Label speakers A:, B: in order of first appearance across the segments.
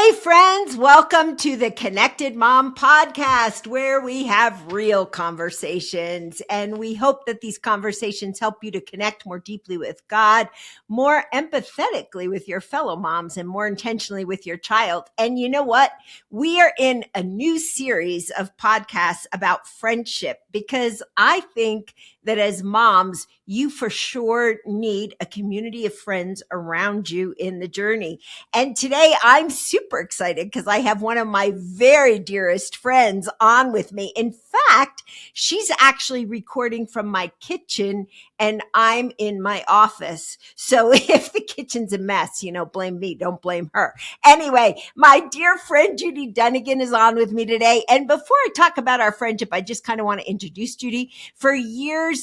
A: Hey friends, welcome to the Connected Mom podcast, where we have real conversations, and we hope that these conversations help you to connect more deeply with God, more empathetically with your fellow moms, and more intentionally with your child. And you know what? We are in a new series of podcasts about friendship, because I think that as moms, you for sure need a community of friends around you in the journey. And today I'm super excited because I have one of my very dearest friends on with me. In fact, she's actually recording from my kitchen and I'm in my office. So if the kitchen's a mess, blame me, don't blame her. Anyway, my dear friend Judy Dunagan is on with me today. And before I talk about our friendship, I just kind of want to introduce Judy. For years,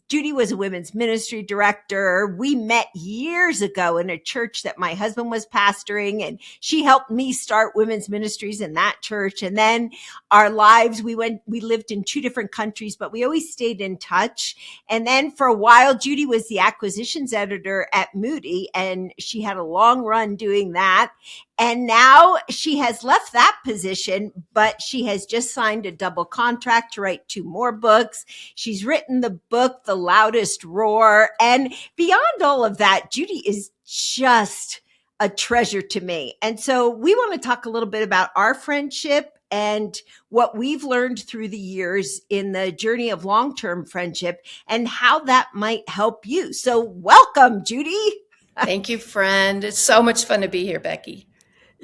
A: Judy was a women's ministry director. We met years ago in a church that my husband was pastoring, and she helped me start women's ministries in that church. And then our lives, we lived in two different countries, but we always stayed in touch. And then for a while, Judy was the acquisitions editor at Moody, and she had a long run doing that. And now she has left that position, but she has just signed a double contract to write 2 more books. She's written the book, The Loudest Roar. And beyond all of that, Judy is just a treasure to me. And so we want to talk a little bit about our friendship and what we've learned through the years in the journey of long-term friendship and how that might help you. So welcome, Judy.
B: Thank you, friend. It's so much fun to be here, Becky.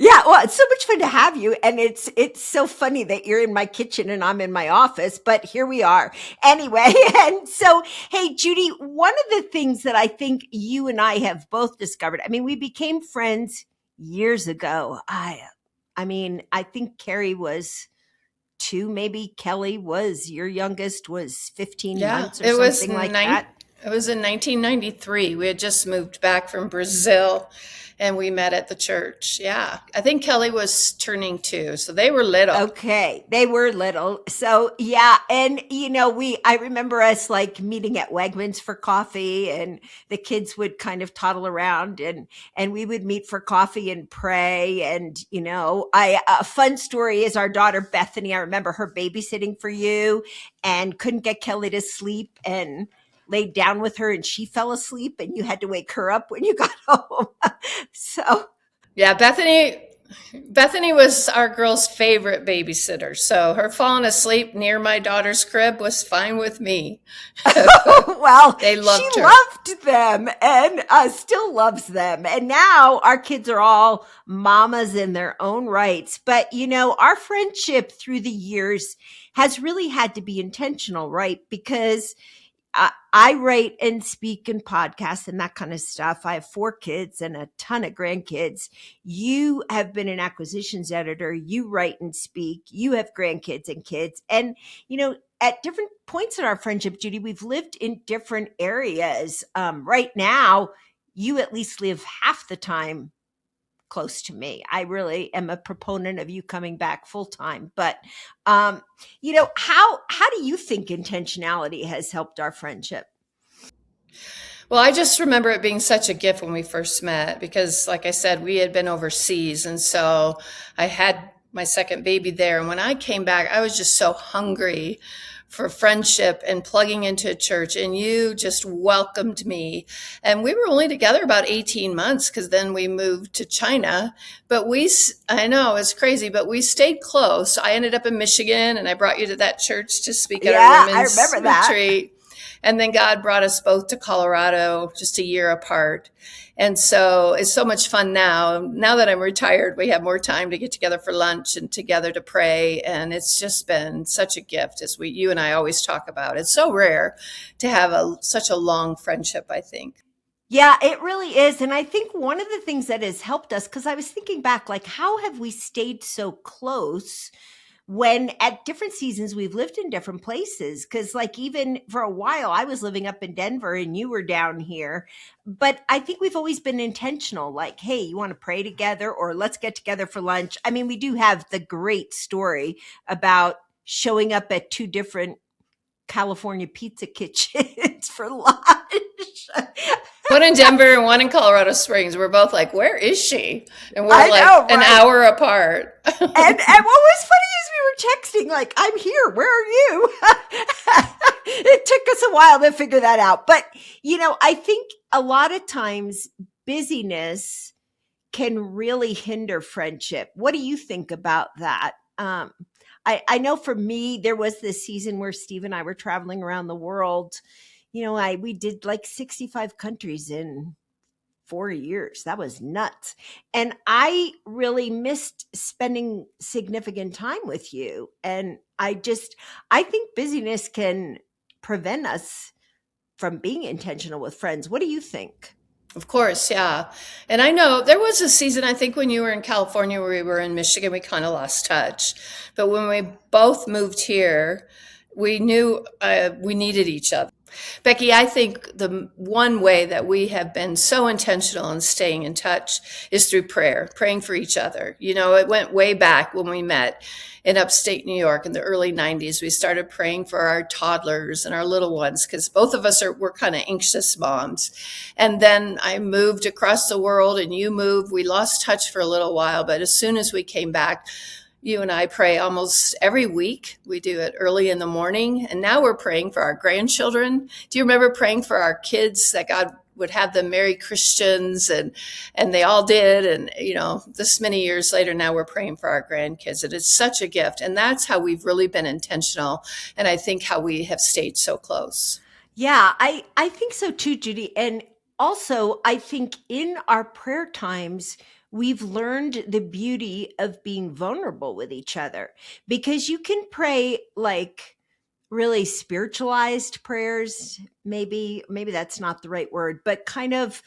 A: Yeah, well, it's so much fun to have you. And it's so funny that you're in my kitchen and I'm in my office, but here we are. Anyway, and so, hey, Judy, one of the things that I think you and I have both discovered, we became friends years ago. I think Carrie was 2, maybe Kelly was, your youngest was 15 months or something like that.
B: It was in 1993. We had just moved back from Brazil and we met at the church. Yeah. I think Kelly was turning 2. So they were little.
A: Okay. They were little. So yeah. And I remember us like meeting at Wegmans for coffee, and the kids would kind of toddle around and we would meet for coffee and pray. And, a fun story is our daughter, Bethany. I remember her babysitting for you and couldn't get Kelly to sleep and laid down with her and she fell asleep and you had to wake her up when you got home. So
B: yeah, Bethany was our girl's favorite babysitter. So her falling asleep near my daughter's crib was fine with me.
A: Well,
B: they loved
A: she
B: her.
A: Loved them and still loves them. And now our kids are all mamas in their own rights. But, our friendship through the years has really had to be intentional, right? Because I write and speak and podcast and that kind of stuff. I have 4 kids and a ton of grandkids. You have been an acquisitions editor. You write and speak. You have grandkids and kids. And, at different points in our friendship, Judy, we've lived in different areas. Right now, you at least live half the time close to me. I really am a proponent of you coming back full time. But, how do you think intentionality has helped our friendship?
B: Well, I just remember it being such a gift when we first met because, like I said, we had been overseas. And so I had my second baby there. And when I came back, I was just so hungry for friendship and plugging into a church. And you just welcomed me. And we were only together about 18 months because then we moved to China. But I know it's crazy, but we stayed close. I ended up in Michigan and I brought you to that church to speak at our women's retreat. And then God brought us both to Colorado just a year apart. And so it's so much fun now. Now that I'm retired, we have more time to get together for lunch and together to pray. And it's just been such a gift, as you and I always talk about. It's so rare to have such a long friendship, I think.
A: Yeah, it really is. And I think one of the things that has helped us, because I was thinking back, like, how have we stayed so close when at different seasons we've lived in different places? Because like even for a while I was living up in Denver and you were down here, but I think we've always been intentional, like, hey, you want to pray together or let's get together for lunch. We do have the great story about showing up at 2 different California pizza kitchens for lunch.
B: One in Denver and one in Colorado Springs. We're both like, where is she? And we're
A: I
B: like
A: know,
B: an
A: right?
B: hour apart.
A: And what was funny is we were texting like, I'm here, where are you? It took us a while to figure that out. But, I think a lot of times busyness can really hinder friendship. What do you think about that? I know for me, there was this season where Steve and I were traveling around the world. We did like 65 countries in 4 years. That was nuts. And I really missed spending significant time with you. And I think busyness can prevent us from being intentional with friends. What do you think?
B: Of course, yeah. And I know there was a season, I think, when you were in California, where we were in Michigan, we kind of lost touch. But when we both moved here, we knew we needed each other. Becky, I think the one way that we have been so intentional in staying in touch is through prayer, praying for each other. It went way back when we met in upstate New York in the early 90s. We started praying for our toddlers and our little ones because both of us were kind of anxious moms. And then I moved across the world and you moved. We lost touch for a little while, but as soon as we came back, you and I pray almost every week. We do it early in the morning. And now we're praying for our grandchildren. Do you remember praying for our kids that God would have them marry Christians? And they all did. And, this many years later, now we're praying for our grandkids. And it's such a gift. And that's how we've really been intentional. And I think how we have stayed so close.
A: Yeah, I think so too, Judy. And also, I think in our prayer times, we've learned the beauty of being vulnerable with each other because you can pray like really spiritualized prayers. Maybe that's not the right word, but kind of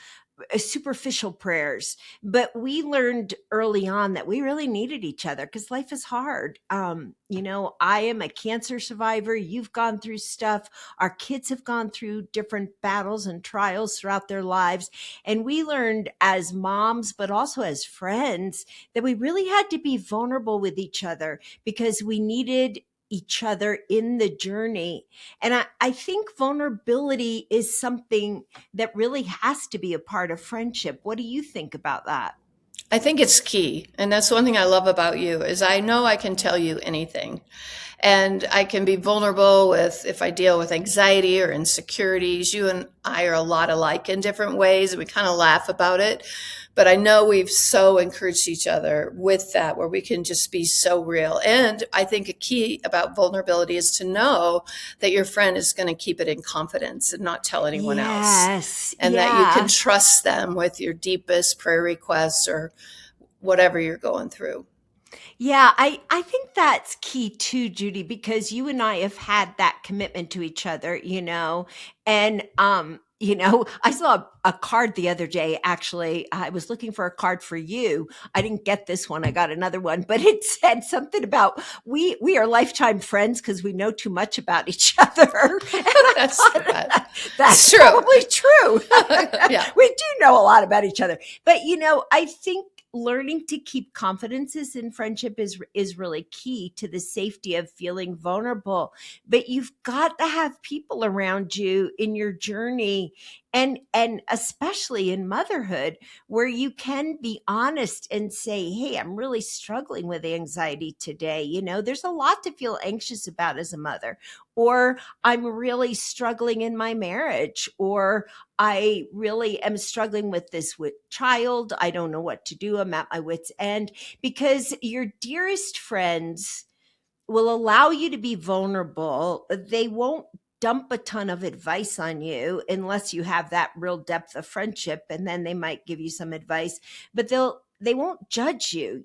A: superficial prayers. But we learned early on that we really needed each other because life is hard. I am a cancer survivor. You've gone through stuff. Our kids have gone through different battles and trials throughout their lives. And we learned as moms, but also as friends, that we really had to be vulnerable with each other because we needed each other in the journey. And I think vulnerability is something that really has to be a part of friendship. What do you think about that?
B: I think it's key. And that's one thing I love about you is I know I can tell you anything. And I can be vulnerable if I deal with anxiety or insecurities. You and I are a lot alike in different ways, and we kind of laugh about it. But I know we've so encouraged each other with that, where we can just be so real. And I think a key about vulnerability is to know that your friend is going to keep it in confidence and not tell anyone else. And that you can trust them with your deepest prayer requests or whatever you're going through.
A: Yeah, I think that's key too, Judy, because you and I have had that commitment to each other, and I saw a card the other day. Actually, I was looking for a card for you. I didn't get this one. I got another one, but it said something about we are lifetime friends because we know too much about each other. And that's
B: true.
A: Probably true.
B: Yeah,
A: we do know a lot about each other, but I think learning to keep confidences in friendship is really key to the safety of feeling vulnerable. But you've got to have people around you in your journey, and especially in motherhood, where you can be honest and say, hey, I'm really struggling with anxiety today. There's a lot to feel anxious about as a mother, or I'm really struggling in my marriage, or I really am struggling with this child. I don't know what to do. I'm at my wit's end, because your dearest friends will allow you to be vulnerable. They won't dump a ton of advice on you unless you have that real depth of friendship, and then they might give you some advice, but they won't judge you.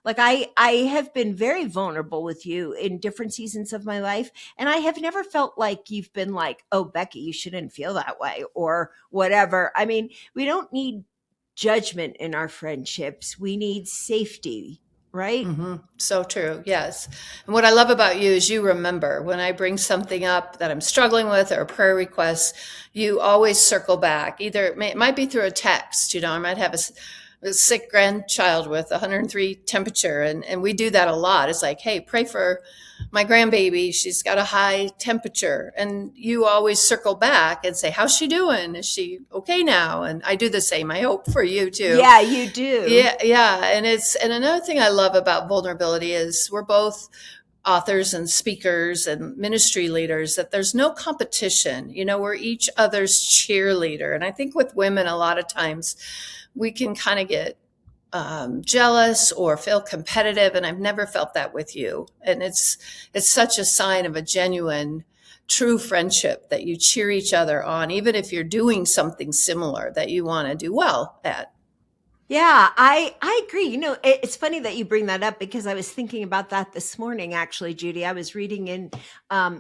A: Like I have been very vulnerable with you in different seasons of my life, and I have never felt like you've been like, oh, Becky, you shouldn't feel that way or whatever. I mean, we don't need judgment in our friendships. We need safety, right?
B: Mm-hmm. So true. Yes. And what I love about you is you remember when I bring something up that I'm struggling with or a prayer request, you always circle back. Either it might be through a text, I might have a a sick grandchild with 103 temperature, and we do that a lot. It's like, hey, pray for my grandbaby. She's got a high temperature. And you always circle back and say, how's she doing? Is she okay now? And I do the same. I hope for you too.
A: Yeah, you do.
B: Yeah. And another thing I love about vulnerability is we're both authors and speakers and ministry leaders, that there's no competition. We're each other's cheerleader. And I think with women, a lot of times we can kind of get jealous or feel competitive. And I've never felt that with you. And it's such a sign of a genuine, true friendship, that you cheer each other on, even if you're doing something similar that you want to do well at.
A: Yeah, I agree. It's funny that you bring that up, because I was thinking about that this morning, actually, Judy. I was reading in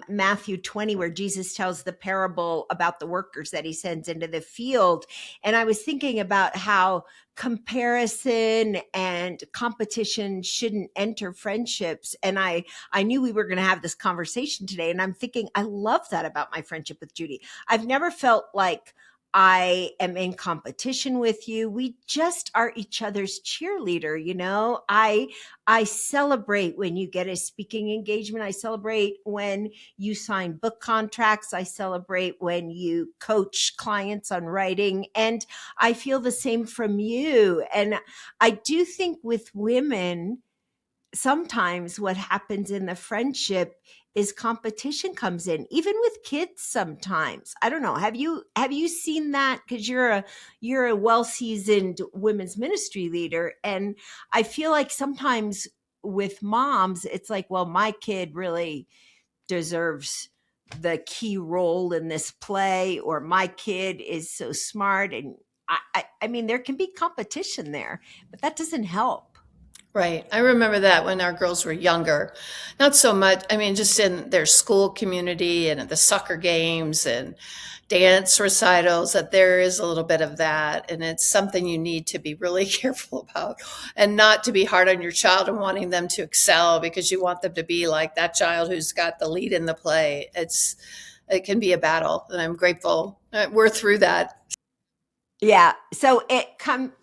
A: Matthew 20, where Jesus tells the parable about the workers that he sends into the field. And I was thinking about how comparison and competition shouldn't enter friendships. And I knew we were going to have this conversation today. And I'm thinking, I love that about my friendship with Judy. I've never felt like I am in competition with you. We just are each other's cheerleader. I celebrate when you get a speaking engagement. I celebrate when you sign book contracts. I celebrate when you coach clients on writing. And I feel the same from you. And I do think with women, sometimes what happens in the friendship is competition comes in, even with kids sometimes. I don't know. Have you seen that? Because you're a well-seasoned women's ministry leader. And I feel like sometimes with moms, it's like, well, my kid really deserves the key role in this play, or my kid is so smart. And I mean, there can be competition there, but that doesn't help.
B: Right. I remember that when our girls were younger. Not so much, I mean, just in their school community and at the soccer games and dance recitals, that there is a little bit of that. And it's something you need to be really careful about, and not to be hard on your child and wanting them to excel because you want them to be like that child who's got the lead in the play. It can be a battle, and I'm grateful we're through that.
A: Yeah. So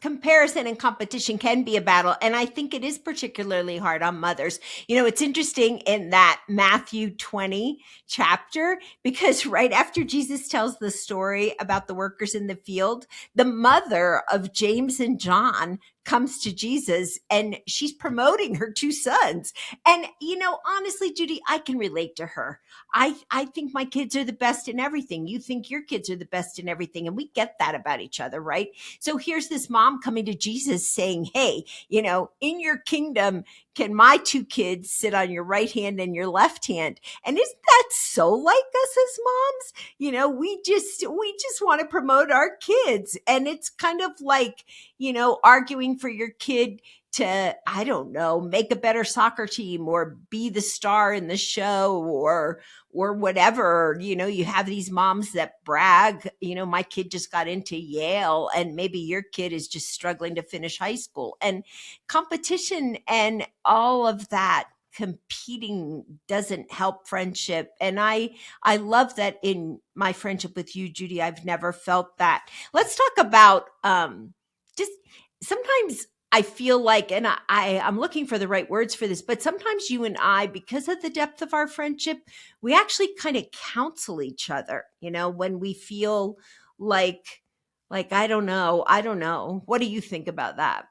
A: comparison and competition can be a battle. And I think it is particularly hard on mothers. It's interesting in that Matthew 20 chapter, because right after Jesus tells the story about the workers in the field, the mother of James and John comes to Jesus, and she's promoting her two sons. And, honestly, Judy, I can relate to her. I think my kids are the best in everything. You think your kids are the best in everything. And we get that about each other, right? So here's this mom coming to Jesus saying, hey, in your kingdom, can my two kids sit on your right hand and your left hand? And isn't that so like us as moms? We just want to promote our kids. And it's kind of like, arguing for your kid to, I don't know, make a better soccer team or be the star in the show, or whatever. You have these moms that brag, my kid just got into Yale, and maybe your kid is just struggling to finish high school. And competition and all of that competing doesn't help friendship. And I love that in my friendship with you, Judy, I've never felt that. Let's talk about just sometimes I feel like, and I'm looking for the right words for this, but sometimes you and I, because of the depth of our friendship, we actually kind of counsel each other, when we feel like, I don't know. What do you think about that?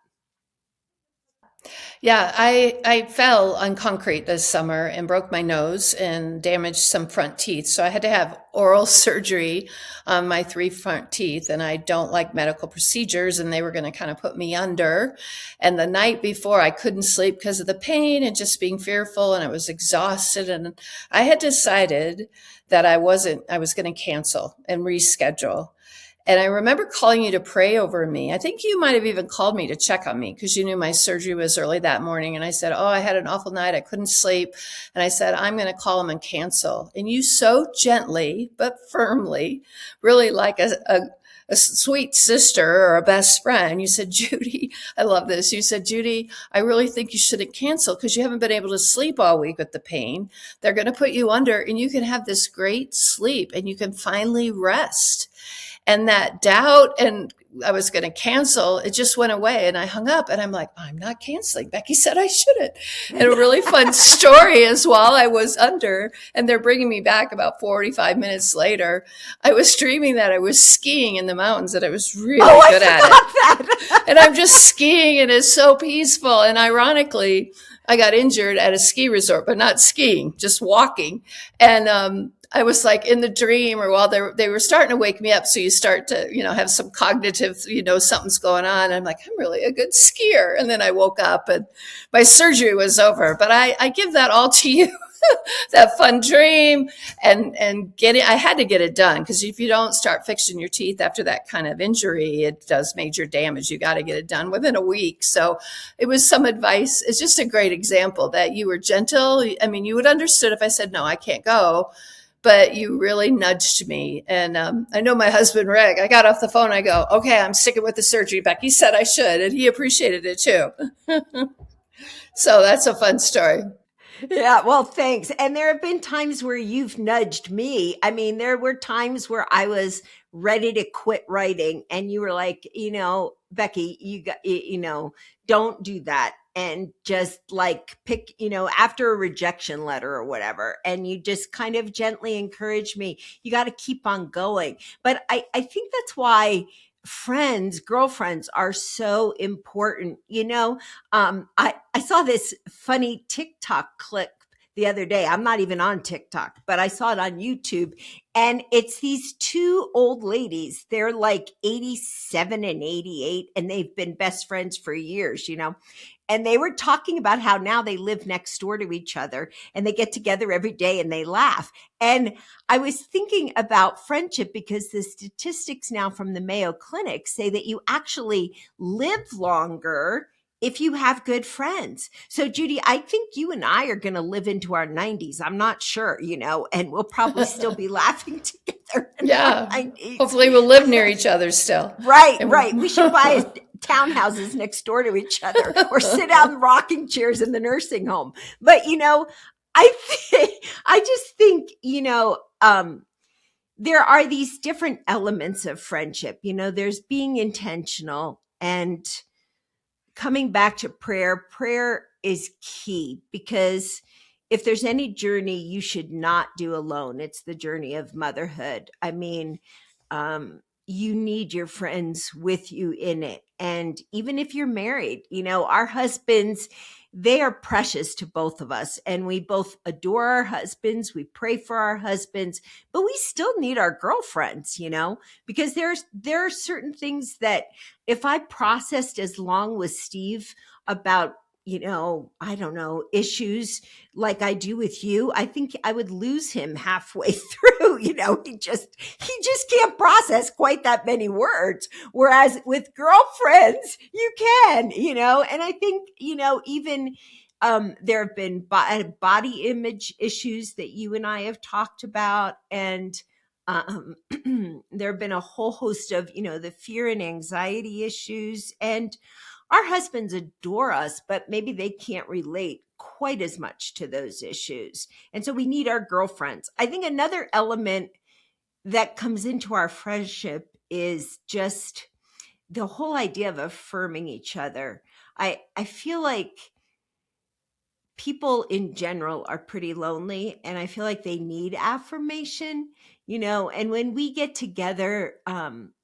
B: Yeah, I fell on concrete this summer and broke my nose and damaged some front teeth. So I had to have oral surgery on my three front teeth, and I don't like medical procedures, and they were going to kind of put me under. And the night before, I couldn't sleep because of the pain and just being fearful, and I was exhausted. And I had decided that I was going to cancel and reschedule. And I remember calling you to pray over me. I think you might have even called me to check on me because you knew my surgery was early that morning. And I said, oh, I had an awful night. I couldn't sleep. And I said, I'm going to call him and cancel. And you so gently but firmly, really like a sweet sister or a best friend, you said, Judy, I love this. You said, Judy, I really think you shouldn't cancel because you haven't been able to sleep all week with the pain. They're going to put you under, and you can have this great sleep and you can finally rest. And that doubt and I was going to cancel, it just went away. And I hung up and I'm like, I'm not canceling. Becky said I shouldn't. And a really fun story is while I was under and they're bringing me back about 45 minutes later, I was dreaming that I was skiing in the mountains and I was really good at it.
A: That.
B: And I'm just skiing and it's so peaceful. And ironically, I got injured at a ski resort, but not skiing, just walking. And I was like in the dream or while they were starting to wake me up. So you start to, have some cognitive, something's going on. I'm like, I'm really a good skier. And then I woke up and my surgery was over, but I give that all to you. That fun dream and I had to get it done because if you don't start fixing your teeth after that kind of injury, it does major damage. You got to get it done within a week. So it was some advice. It's just a great example that you were gentle. I mean, you would understood if I said, no, I can't go, but you really nudged me. And I know my husband, Rick, I got off the phone. I go, okay, I'm sticking with the surgery. Becky said I should. And he appreciated it too. So that's a fun story.
A: Yeah, well, thanks. And there have been times where you've nudged me. I mean, there were times where I was ready to quit writing and you were like, Becky, don't do that. And just like pick, after a rejection letter or whatever. And you just kind of gently encourage me, you got to keep on going. But I think that's why girlfriends are so important. I saw this funny TikTok clip the other day. I'm not even on TikTok, but I saw it on YouTube. And it's these two old ladies. They're like 87 and 88, and they've been best friends for years, And they were talking about how now they live next door to each other and they get together every day and they laugh. And I was thinking about friendship because the statistics now from the Mayo Clinic say that you actually live longer if you have good friends. So Judy, I think you and I are going to live into our 90s. I'm not sure, and we'll probably still be laughing together.
B: Yeah. Hopefully we'll live near each other still.
A: Right. We should buy townhouses next door to each other or sit out in rocking chairs in the nursing home. But, I just think, there are these different elements of friendship. There's being intentional and coming back to prayer. Prayer is key because if there's any journey you should not do alone, it's the journey of motherhood. I mean, you need your friends with you in it. And even if you're married, our husbands, they are precious to both of us. And we both adore our husbands. We pray for our husbands, but we still need our girlfriends, because there are certain things that if I processed as long with Steve about I don't know, issues like I do with you, I think I would lose him halfway through. He just can't process quite that many words. Whereas with girlfriends, you can, and I think, even there have been body image issues that you and I have talked about. And there have been a whole host of, the fear and anxiety issues. And our husbands adore us, but maybe they can't relate quite as much to those issues. And so we need our girlfriends. I think another element that comes into our friendship is just the whole idea of affirming each other. I feel like people in general are pretty lonely and I feel like they need affirmation, and when we get together,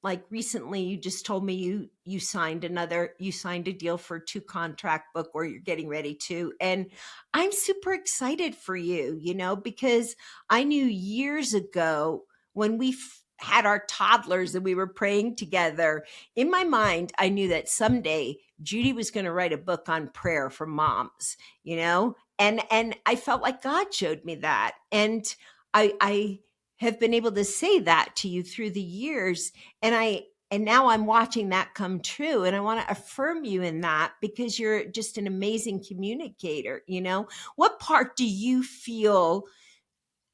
A: like recently you just told me you signed a deal for a 2 contract book, or you're getting ready to, and I'm super excited for you, because I knew years ago when we had our toddlers and we were praying together, in my mind, I knew that someday Judy was going to write a book on prayer for moms, and I felt like God showed me that. And I have been able to say that to you through the years. And now I'm watching that come true. And I want to affirm you in that because you're just an amazing communicator. What part do you feel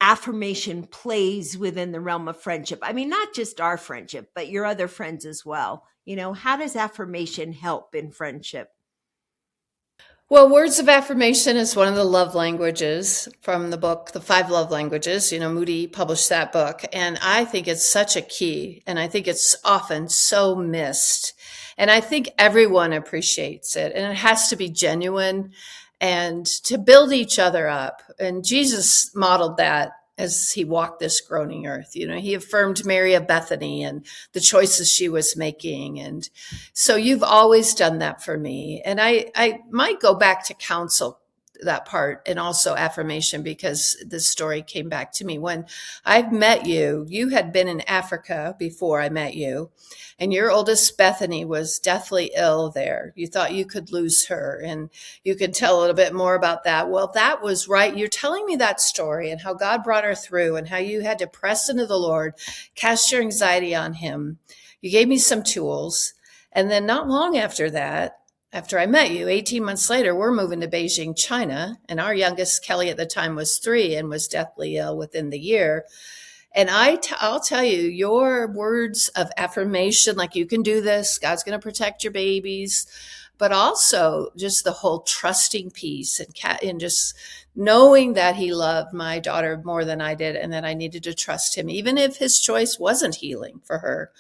A: affirmation plays within the realm of friendship? I mean, not just our friendship, but your other friends as well. How does affirmation help in friendship?
B: Well, words of affirmation is one of the love languages from the book, The Five Love Languages. Moody published that book. And I think it's such a key. And I think it's often so missed. And I think everyone appreciates it. And it has to be genuine and to build each other up. And Jesus modeled that as he walked this groaning earth. He affirmed Mary of Bethany and the choices she was making. And so you've always done that for me. And I might go back to counsel that part and also affirmation, because this story came back to me. When I met you, you had been in Africa before I met you, and your oldest Bethany was deathly ill there. You thought you could lose her, and you could tell a little bit more about that. Well, that was right. You're telling me that story and how God brought her through and how you had to press into the Lord, cast your anxiety on him. You gave me some tools. And then not long after that, after I met you, 18 months later, we're moving to Beijing, China. And our youngest, Kelly, at the time was 3 and was deathly ill within the year. And I'll tell you, your words of affirmation, like you can do this, God's going to protect your babies, but also just the whole trusting piece and just knowing that he loved my daughter more than I did and that I needed to trust him, even if his choice wasn't healing for her.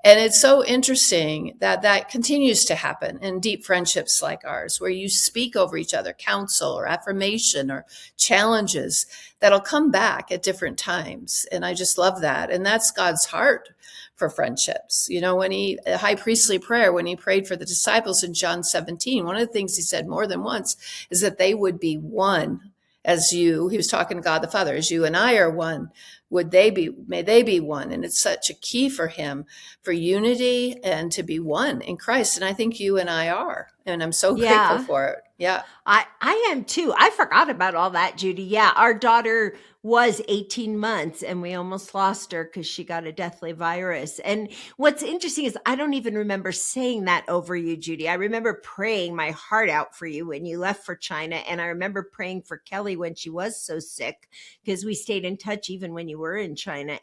B: And it's so interesting that that continues to happen in deep friendships like ours, where you speak over each other, counsel or affirmation or challenges that'll come back at different times. And I just love that. And that's God's heart for friendships. When a high priestly prayer, when he prayed for the disciples in John 17, one of the things he said more than once is that they would be one he was talking to God the Father, as you and I are one, may they be one. And it's such a key for him, for unity and to be one in Christ. And I think you and I are, and I'm so grateful for it. Yeah.
A: I am too. I forgot about all that, Judy. Yeah. Our daughter was 18 months and we almost lost her because she got a deathly virus. And what's interesting is I don't even remember saying that over you, Judy. I remember praying my heart out for you when you left for China. And I remember praying for Kelly when she was so sick, because we stayed in touch even when you were in China.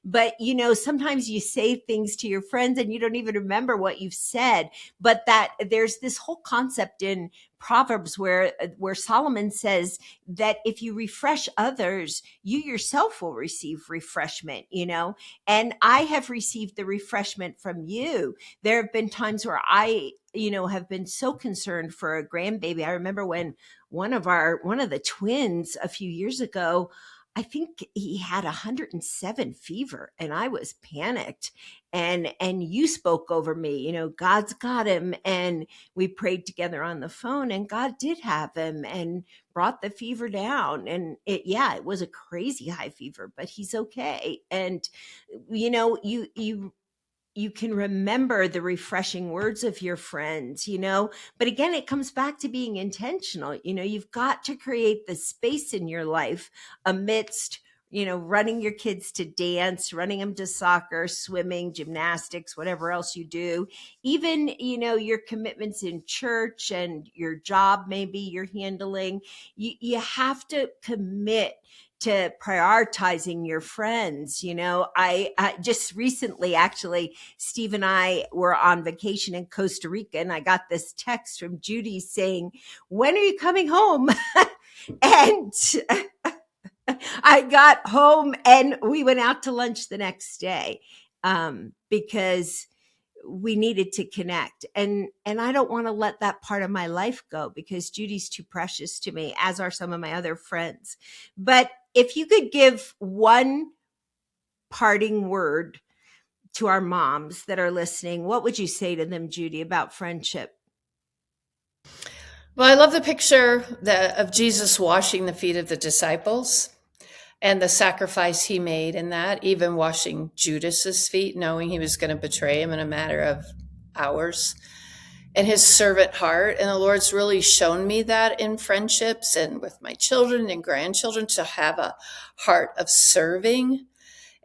A: But sometimes you say things to your friends and you don't even remember what you've said, but that there's this whole concept in Proverbs where Solomon says that if you refresh others, you yourself will receive refreshment, and I have received the refreshment from you. There have been times where I, have been so concerned for a grandbaby. I remember when one of the twins a few years ago, I think he had 107 fever and I was panicked, and you spoke over me, God's got him. And we prayed together on the phone and God did have him and brought the fever down. And it was a crazy high fever, but he's okay. And you can remember the refreshing words of your friends, but again, it comes back to being intentional. You've got to create the space in your life amidst, running your kids to dance, running them to soccer, swimming, gymnastics, whatever else you do, even, your commitments in church and your job, maybe you're handling, you have to commit to prioritizing your friends. I just recently, actually, Steve and I were on vacation in Costa Rica, and I got this text from Judy saying, "When are you coming home?" And I got home and we went out to lunch the next day, because we needed to connect, and I don't want to let that part of my life go, because Judy's too precious to me, as are some of my other friends. But if you could give one parting word to our moms that are listening, what would you say to them, Judy, about friendship?
B: Well, I love the picture of Jesus washing the feet of the disciples and the sacrifice he made in that, even washing Judas's feet, knowing he was going to betray him in a matter of hours, and his servant heart. And the Lord's really shown me that in friendships and with my children and grandchildren, to have a heart of serving.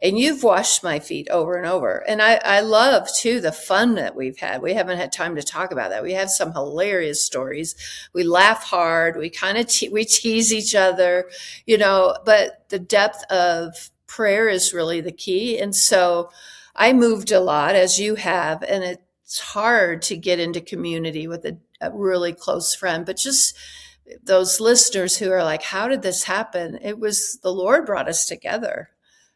B: And you've washed my feet over and over. And I love, too, the fun that we've had. We haven't had time to talk about that. We have some hilarious stories. We laugh hard. We kind of we tease each other, but the depth of prayer is really the key. And so I moved a lot, as you have, and it's hard to get into community with a really close friend, but just those listeners who are like, how did this happen? It was the Lord brought us together.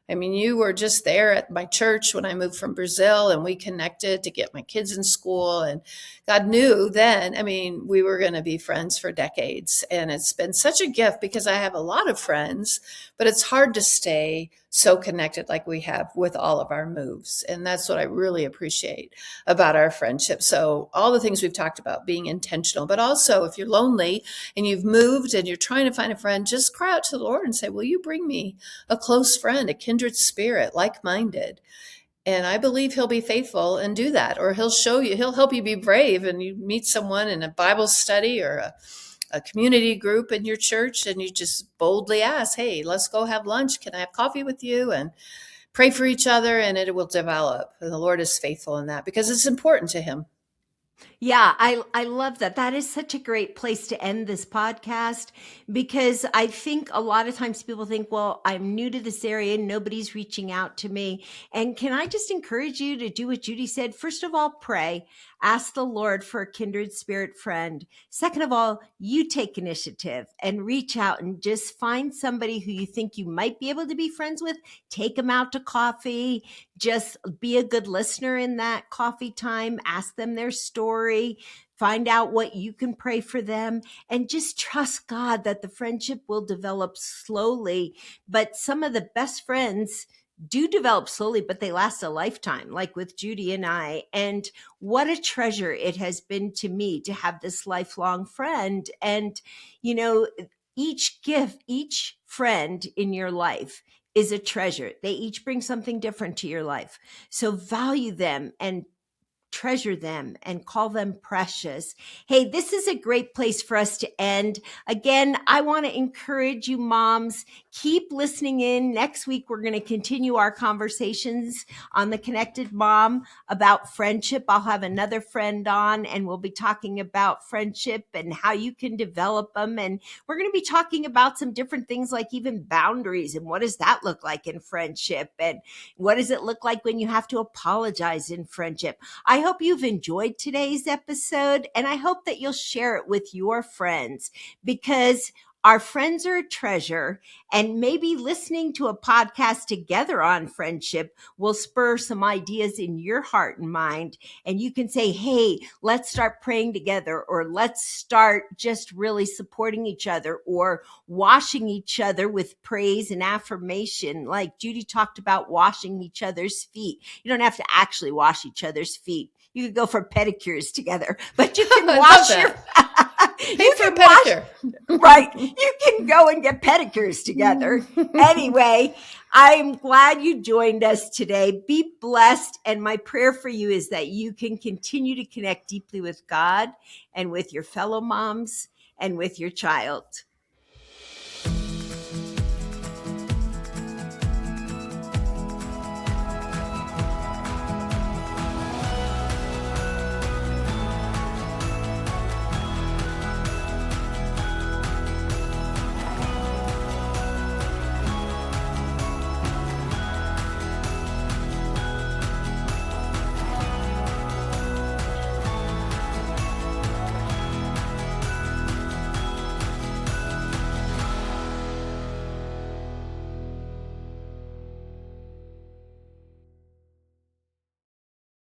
B: I mean, you were just there at my church when I moved from Brazil, and we connected to get my kids in school. And God knew then, I mean, we were going to be friends for decades. And it's been such a gift because I have a lot of friends, but it's hard to stay so connected like we have with all of our moves. And that's what I really appreciate about our friendship. So all the things we've talked about, being intentional, but also if you're lonely and you've moved and you're trying to find a friend, just cry out to the Lord and say, will you bring me a close friend, a kindred spirit, like-minded? And I believe he'll be faithful and do that, or he'll show you, he'll help you be brave, and you meet someone in a Bible study or a community group in your church, and you just boldly ask, hey, let's go have lunch. Can I have coffee with you? And pray for each other, and it will develop. And the Lord is faithful in that because it's important to him.
A: Yeah, I love that. That is such a great place to end this podcast, because I think a lot of times people think, well, I'm new to this area, nobody's reaching out to me. And can I just encourage you to do what Judy said? First of all, pray. Ask the Lord for a kindred spirit friend. Second of all, you take initiative and reach out and just find somebody who you think you might be able to be friends with. Take them out to coffee. Just be a good listener in that coffee time. Ask them their story. Find out what you can pray for them, and just trust God that the friendship will develop slowly. But some of the best friends do develop slowly, but they last a lifetime, like with Judy and I. And what a treasure it has been to me to have this lifelong friend. And, you know, each gift, each friend in your life is a treasure. They each bring something different to your life. So value them and treasure them and call them precious. Hey, this is a great place for us to end. Again, I want to encourage you moms, keep listening in. Next week, we're going to continue our conversations on the Connected Mom about friendship. I'll have another friend on, and we'll be talking about friendship and how you can develop them. And we're going to be talking about some different things like even boundaries, and what does that look like in friendship? And what does it look like when you have to apologize in friendship? I hope you've enjoyed today's episode, and I hope that you'll share it with your friends, because our friends are a treasure, and maybe listening to a podcast together on friendship will spur some ideas in your heart and mind. And you can say, hey, let's start praying together, or let's start just really supporting each other, or washing each other with praise and affirmation. Like Judy talked about washing each other's feet. You don't have to actually wash each other's feet. You could go for pedicures together, but you can wash your
B: Pay for a pedicure.
A: Right. You can go and get pedicures together. Anyway, I'm glad you joined us today. Be blessed. And my prayer for you is that you can continue to connect deeply with God and with your fellow moms and with your child.